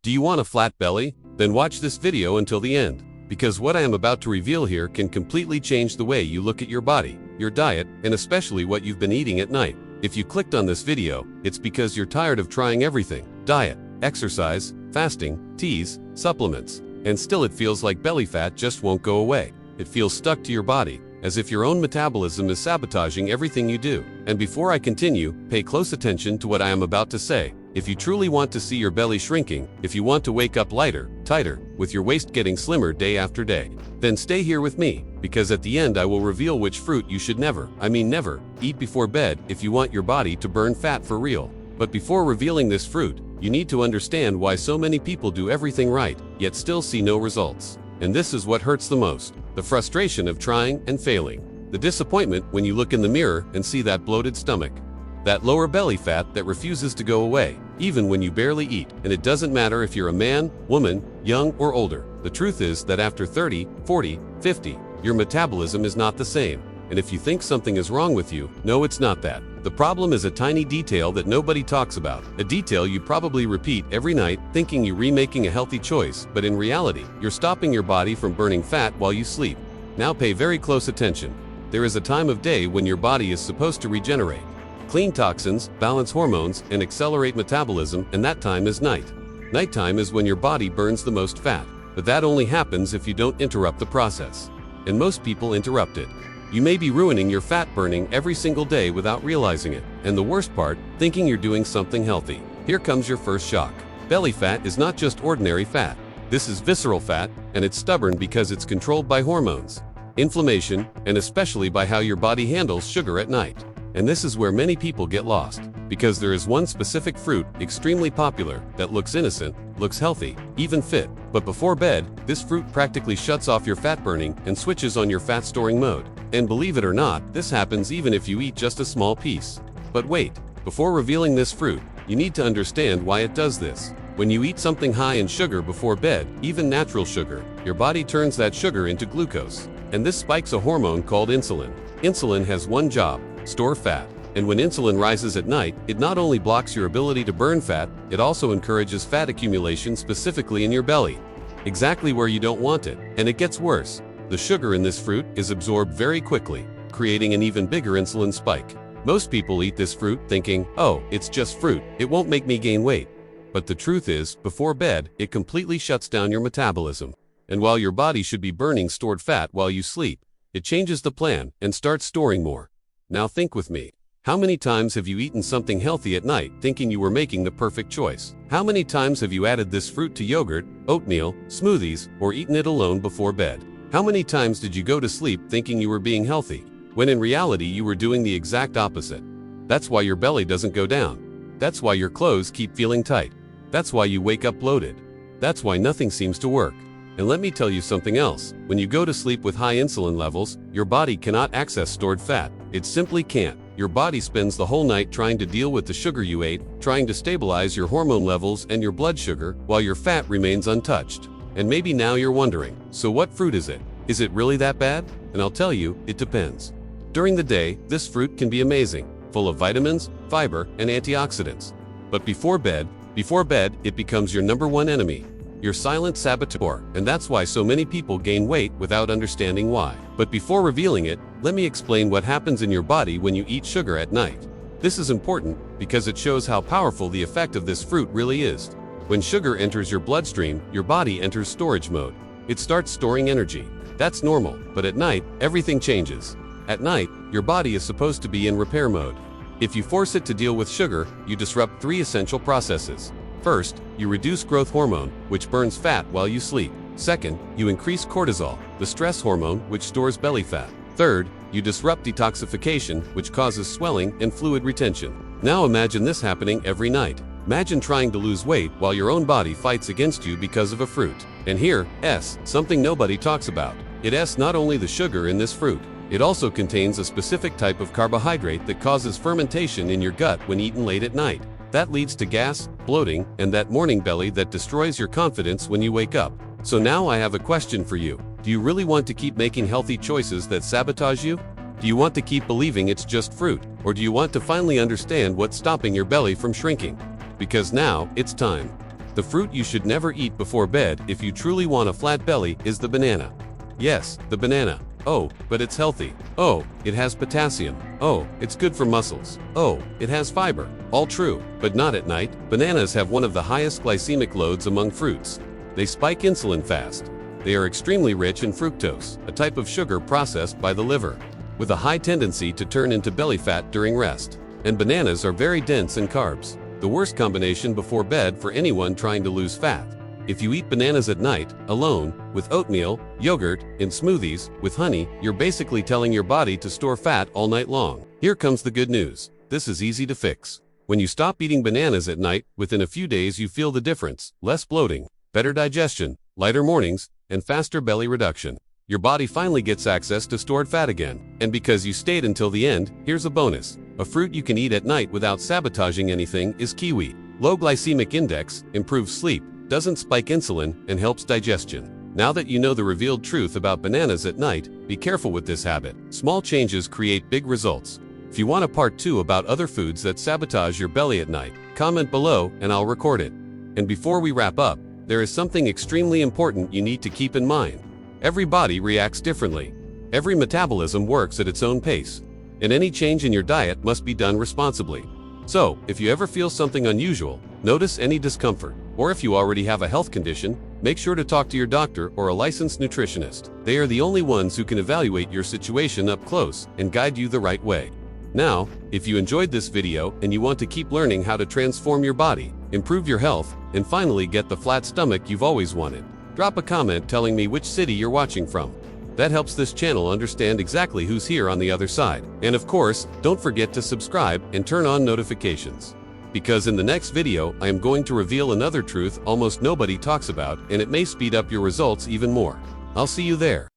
Do you want a flat belly? Then watch this video until the end, because what I am about to reveal here can completely change the way you look at your body, your diet, and especially what you've been eating at night. If you clicked on this video, it's because you're tired of trying everything: diet, exercise, fasting, teas, supplements, and still it feels like belly fat just won't go away. It feels stuck to your body, as if your own metabolism is sabotaging everything you do. And before I continue, pay close attention to what I am about to say. If you truly want to see your belly shrinking, if you want to wake up lighter, tighter, with your waist getting slimmer day after day, then stay here with me, because at the end I will reveal which fruit you should never eat before bed if you want your body to burn fat for real. But before revealing this fruit, you need to understand why so many people do everything right, yet still see no results. And this is what hurts the most: the frustration of trying and failing. The disappointment when you look in the mirror and see that bloated stomach. That lower belly fat that refuses to go away, even when you barely eat. And it doesn't matter if you're a man, woman, young or older. The truth is that after 30, 40, 50, your metabolism is not the same. And if you think something is wrong with you, no, it's not that. The problem is a tiny detail that nobody talks about. A detail you probably repeat every night, thinking you're remaking a healthy choice, but in reality, you're stopping your body from burning fat while you sleep. Now pay very close attention. There is a time of day when your body is supposed to regenerate, clean toxins, balance hormones, and accelerate metabolism, and that time is night. Nighttime is when your body burns the most fat, but that only happens if you don't interrupt the process. And most people interrupt it. You may be ruining your fat burning every single day without realizing it. And the worst part, thinking you're doing something healthy. Here comes your first shock. Belly fat is not just ordinary fat. This is visceral fat, and it's stubborn because it's controlled by hormones, inflammation, and especially by how your body handles sugar at night. And this is where many people get lost, because there is one specific fruit, extremely popular, that looks innocent, looks healthy, even fit. But before bed, this fruit practically shuts off your fat burning and switches on your fat storing mode. And believe it or not, this happens even if you eat just a small piece. But wait, before revealing this fruit, you need to understand why it does this. When you eat something high in sugar before bed, even natural sugar, your body turns that sugar into glucose. And this spikes a hormone called insulin. Insulin has one job: store fat. And when insulin rises at night, it not only blocks your ability to burn fat, it also encourages fat accumulation specifically in your belly, exactly where you don't want it. And it gets worse. The sugar in this fruit is absorbed very quickly, creating an even bigger insulin spike. Most people eat this fruit thinking, oh, it's just fruit, it won't make me gain weight. But the truth is, before bed, it completely shuts down your metabolism. And while your body should be burning stored fat while you sleep, it changes the plan and starts storing more. Now think with me. How many times have you eaten something healthy at night thinking you were making the perfect choice? How many times have you added this fruit to yogurt, oatmeal, smoothies, or eaten it alone before bed? How many times did you go to sleep thinking you were being healthy, when in reality you were doing the exact opposite? That's why your belly doesn't go down. That's why your clothes keep feeling tight. That's why you wake up bloated. That's why nothing seems to work. And let me tell you something else. When you go to sleep with high insulin levels, your body cannot access stored fat. It simply can't. Your body spends the whole night trying to deal with the sugar you ate, trying to stabilize your hormone levels and your blood sugar, while your fat remains untouched. And maybe now you're wondering, so what fruit is it? Is it really that bad? And I'll tell you, it depends. During the day, this fruit can be amazing, full of vitamins, fiber, and antioxidants. But before bed, it becomes your number one enemy, your silent saboteur. And that's why so many people gain weight without understanding why. But before revealing it, let me explain what happens in your body when you eat sugar at night. This is important because it shows how powerful the effect of this fruit really is. When sugar enters your bloodstream, your body enters storage mode. It starts storing energy. That's normal, but at night, everything changes. At night, your body is supposed to be in repair mode. If you force it to deal with sugar, you disrupt three essential processes. First, you reduce growth hormone, which burns fat while you sleep. Second, you increase cortisol, the stress hormone which stores belly fat. Third, you disrupt detoxification, which causes swelling and fluid retention. Now imagine this happening every night. Imagine trying to lose weight while your own body fights against you because of a fruit. And here, something nobody talks about. It not only the sugar in this fruit, it also contains a specific type of carbohydrate that causes fermentation in your gut when eaten late at night. That leads to gas, bloating, and that morning belly that destroys your confidence when you wake up. So now I have a question for you. Do you really want to keep making healthy choices that sabotage you? Do you want to keep believing it's just fruit? Or do you want to finally understand what's stopping your belly from shrinking? Because now, it's time. The fruit you should never eat before bed if you truly want a flat belly is the banana. Yes, the banana. Oh, but it's healthy. Oh, it has potassium. Oh, it's good for muscles. Oh, it has fiber. All true, but not at night. Bananas have one of the highest glycemic loads among fruits. They spike insulin fast. They are extremely rich in fructose, a type of sugar processed by the liver, with a high tendency to turn into belly fat during rest. And bananas are very dense in carbs, the worst combination before bed for anyone trying to lose fat. If you eat bananas at night, alone, with oatmeal, yogurt, in smoothies, with honey, you're basically telling your body to store fat all night long. Here comes the good news. This is easy to fix. When you stop eating bananas at night, within a few days you feel the difference. Less bloating, better digestion, lighter mornings, and faster belly reduction. Your body finally gets access to stored fat again. And because you stayed until the end, here's a bonus. A fruit you can eat at night without sabotaging anything is kiwi. Low glycemic index, improves sleep, doesn't spike insulin, and helps digestion. Now that you know the revealed truth about bananas at night, be careful with this habit. Small changes create big results. If you want a part 2 about other foods that sabotage your belly at night, comment below and I'll record it. And before we wrap up, there is something extremely important you need to keep in mind. Every body reacts differently. Every metabolism works at its own pace. And any change in your diet must be done responsibly. So, if you ever feel something unusual, notice any discomfort, or if you already have a health condition, make sure to talk to your doctor or a licensed nutritionist. They are the only ones who can evaluate your situation up close and guide you the right way. Now, if you enjoyed this video and you want to keep learning how to transform your body, improve your health, and finally get the flat stomach you've always wanted, drop a comment telling me which city you're watching from. That helps this channel understand exactly who's here on the other side. And of course, don't forget to subscribe and turn on notifications. Because in the next video, I am going to reveal another truth almost nobody talks about, and it may speed up your results even more. I'll see you there.